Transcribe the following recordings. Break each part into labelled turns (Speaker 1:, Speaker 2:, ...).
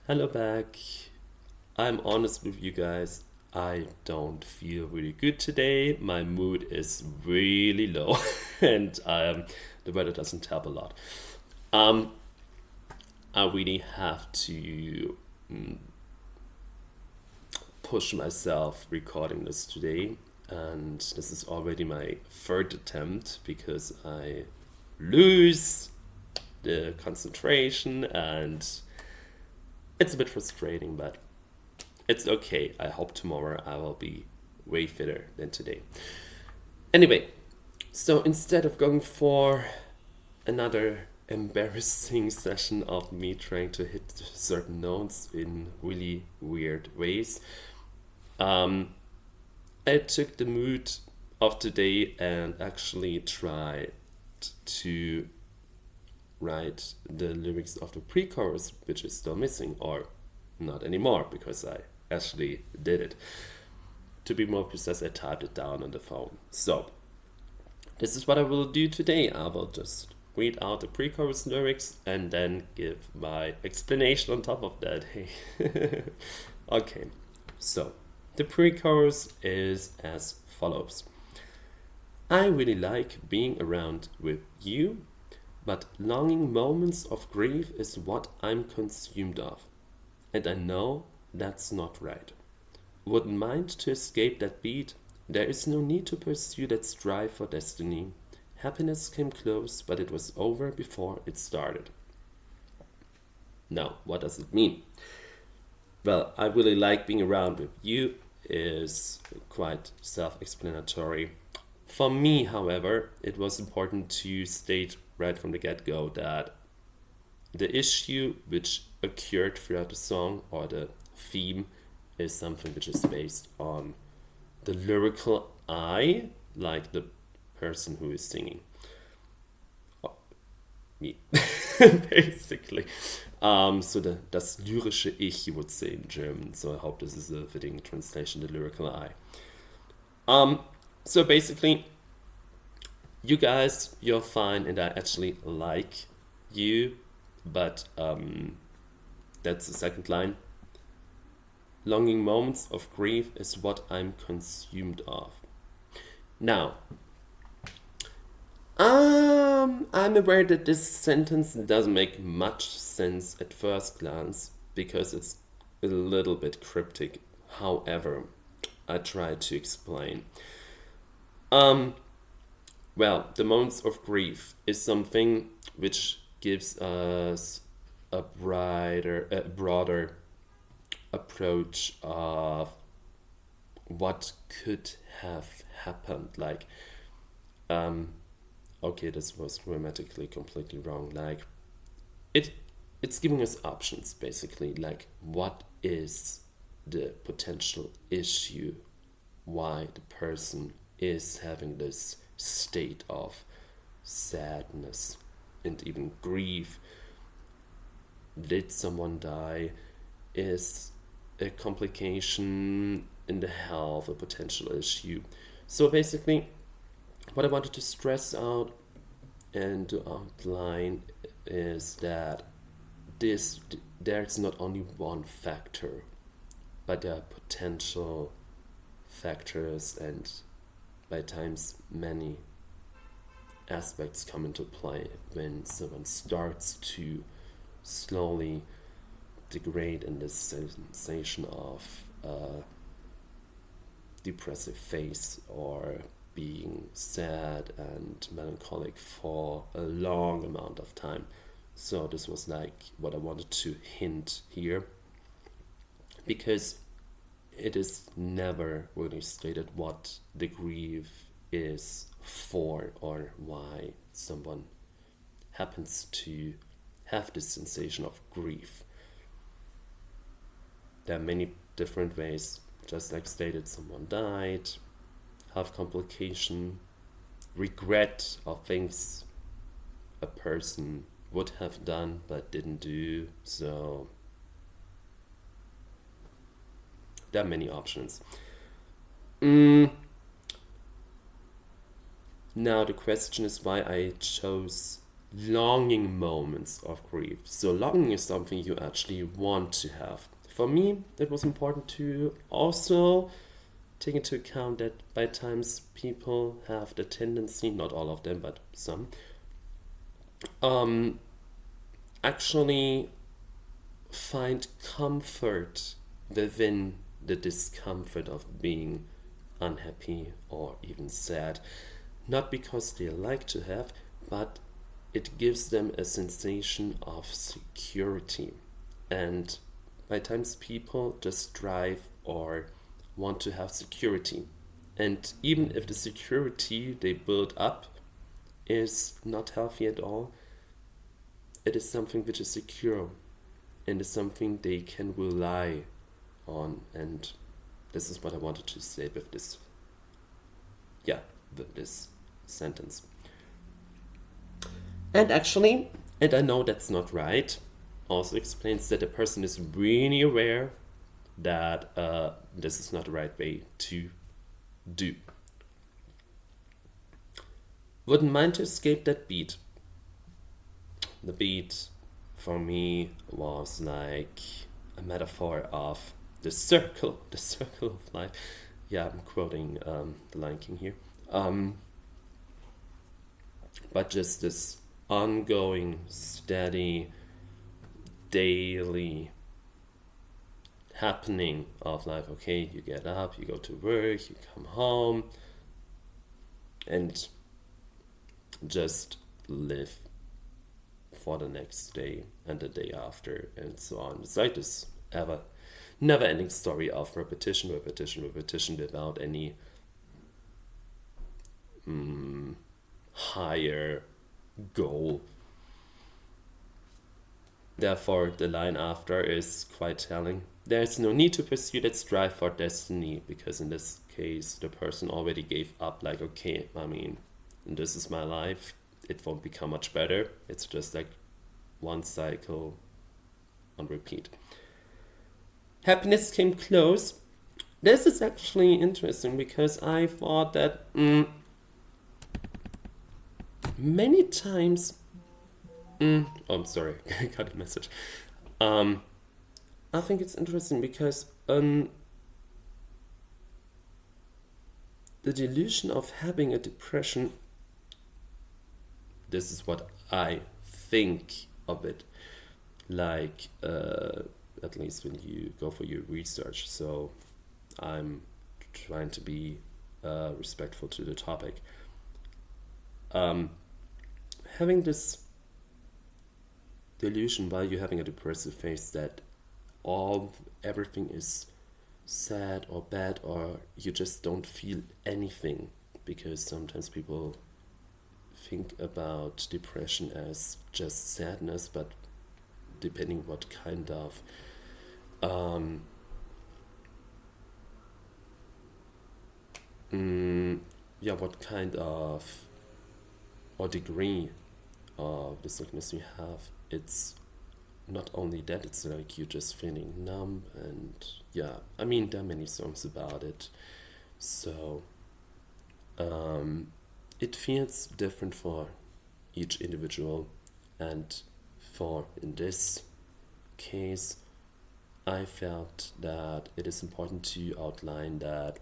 Speaker 1: Hello back. I'm honest with you guys. I don't feel really good today. My mood is really low, and the weather doesn't help a lot. Um, I really have to push myself recording this today, and this is already my third attempt because I lose the concentration and it's a bit frustrating, but it's okay. I hope tomorrow I will be way fitter than today. Anyway, so instead of going for another embarrassing session of me trying to hit certain notes in really weird ways, um, I took the mood of today and actually tried to write the lyrics of the pre-chorus, which is still missing, or not anymore, because I actually did it. To be more precise, I typed it down on the phone. So, this is what I will do today. I will just read out the pre-chorus lyrics and then give my explanation on top of that. Hey. Okay, so the pre-chorus is as follows. I really like being around with you, but longing moments of grief is what I'm consumed of. And I know that's not right. Wouldn't mind to escape that beat. There is no need to pursue that strive for destiny. Happiness came close, but it was over before it started. Now, what does it mean? Well, I really like being around with you is quite self-explanatory. For me, however, it was important to state right from the get-go that the issue which occurred throughout the song or the theme is something which is based on the lyrical I, like the person who is singing. Oh, me, basically. Das lyrische Ich, you would say in German. So I hope this is a fitting translation, the lyrical I. So basically, you guys, you're fine, and I actually like you, but that's the second line. Longing moments of grief is what I'm consumed of. Now, I'm aware that this sentence doesn't make much sense at first glance because it's a little bit cryptic. However, I try to explain. Well, the moments of grief is something which gives us a broader approach of what could have happened. Like, okay, this was grammatically completely wrong. Like, it's giving us options basically. Like, what is the potential issue? Why the person is having this state of sadness and even grief. Did someone die? Is a complication in the health a potential issue? So basically, what I wanted to stress out and to outline is that there's not only one factor, but there are potential factors and by times many aspects come into play when someone starts to slowly degrade in this sensation of depressive phase or being sad and melancholic for a long amount of time. So this was like what I wanted to hint here, because it is never really stated what the grief is for or why someone happens to have this sensation of grief. There are many different ways, just like stated, someone died, health complication, regret of things a person would have done but didn't do. So there are many options. Now the question is why I chose longing moments of grief. So longing is something you actually want to have. For me, it was important to also take into account that by times people have the tendency, not all of them, but some, actually find comfort within the discomfort of being unhappy or even sad. Not because they like to have, but it gives them a sensation of security. And by times people just strive or want to have security. And even if the security they build up is not healthy at all, it is something which is secure and is something they can rely on. And this is what I wanted to say with this, with this sentence. And actually, and I know that's not right, also explains that the person is really aware that this is not the right way to do. Wouldn't mind to escape that beat. The beat for me was like a metaphor of the circle of life. Yeah, I'm quoting the Lion King here. But just this ongoing, steady, daily happening of life. Okay, you get up, you go to work, you come home, and just live for the next day and the day after, and so on. It's like this never-ending story of repetition without any higher goal. Therefore, the line after is quite telling. There's no need to pursue that strive for destiny, because in this case, the person already gave up, like, okay, I mean, this is my life, it won't become much better. It's just like one cycle on repeat. Happiness came close. This is actually interesting because I thought that many times. I'm sorry, I got a message. I think it's interesting because the delusion of having a depression, this is what I think of it, like at least when you go for your research. So I'm trying to be respectful to the topic. Having this delusion while you're having a depressive phase that everything is sad or bad, or you just don't feel anything, because sometimes people think about depression as just sadness, but depending what kind of what kind of or degree of the sickness you have, it's not only that, it's like you're just feeling numb, and I mean, there are many songs about it. So it feels different for each individual, and in this case, I felt that it is important to outline that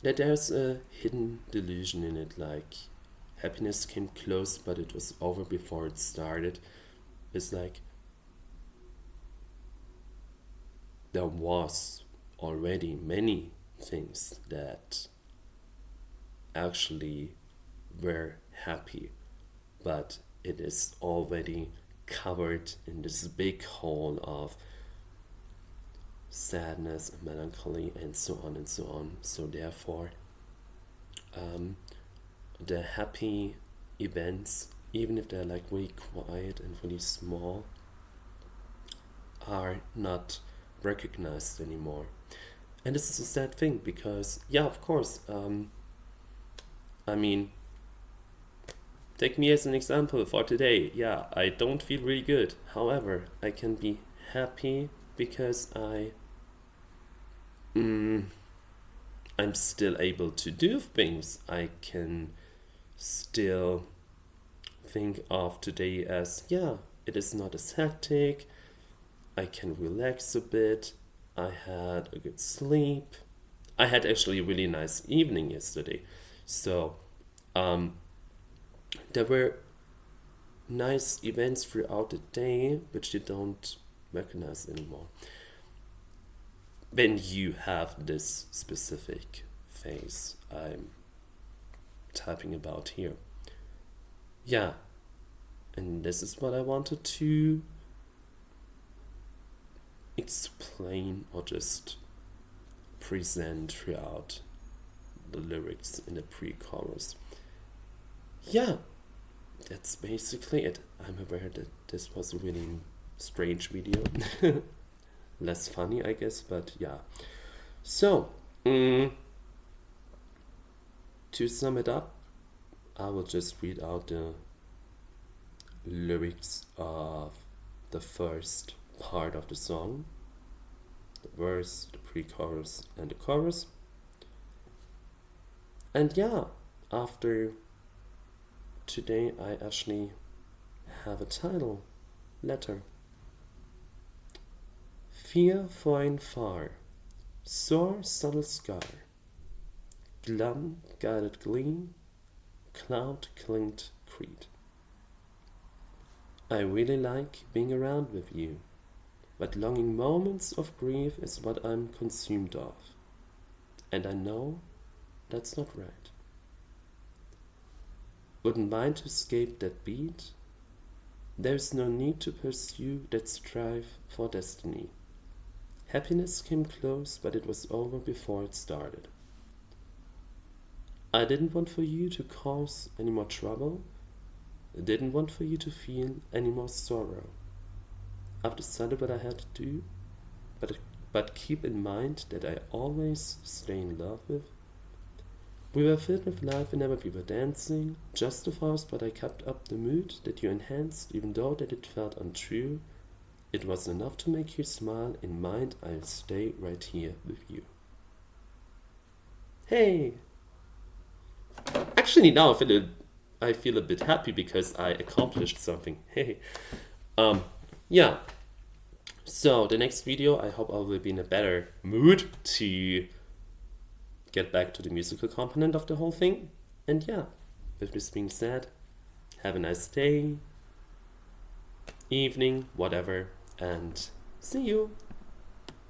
Speaker 1: that there's a hidden delusion in it, like happiness came close, but it was over before it started. It's like there was already many things that actually were happy, but it is already covered in this big hole of sadness and melancholy and so on and so on. So therefore, the happy events, even if they're like really quiet and really small, are not recognized anymore. And this is a sad thing because, of course, I mean, take me as an example for today. I don't feel really good. However, I can be happy because I'm still able to do things. I can still think of today as, yeah, it is not as hectic. I can relax a bit. I had a good sleep. I had actually a really nice evening yesterday. So there were nice events throughout the day which you don't recognize anymore when you have this specific phase I'm typing about here. Yeah, and this is what I wanted to explain or just present throughout the lyrics in the pre-chorus. Yeah, that's basically it. I'm aware that this was a really strange video. Less funny, I guess, but yeah. So, to sum it up, I will just read out the lyrics of the first part of the song, the verse, the pre-chorus, and the chorus. And yeah, after today I actually have a title, letter. Fear fine far, sore subtle scar, glum guided gleam, cloud clinked creed. I really like being around with you, but longing moments of grief is what I'm consumed of, and I know that's not right. Wouldn't mind to escape that beat. There's no need to pursue that strive for destiny. Happiness came close, but it was over before it started. I didn't want for you to cause any more trouble. I didn't want for you to feel any more sorrow. I've decided what I had to do, but keep in mind that I always stay in love with. We were filled with life whenever we were dancing, just of ours, but I kept up the mood that you enhanced, even though that it felt untrue. It was enough to make you smile. In mind, I'll stay right here with you. Hey! Actually, now I feel a bit happy because I accomplished something. Hey! Yeah. So, the next video, I hope I will be in a better mood to get back to the musical component of the whole thing. And yeah, with this being said, have a nice day, evening, whatever, and see you.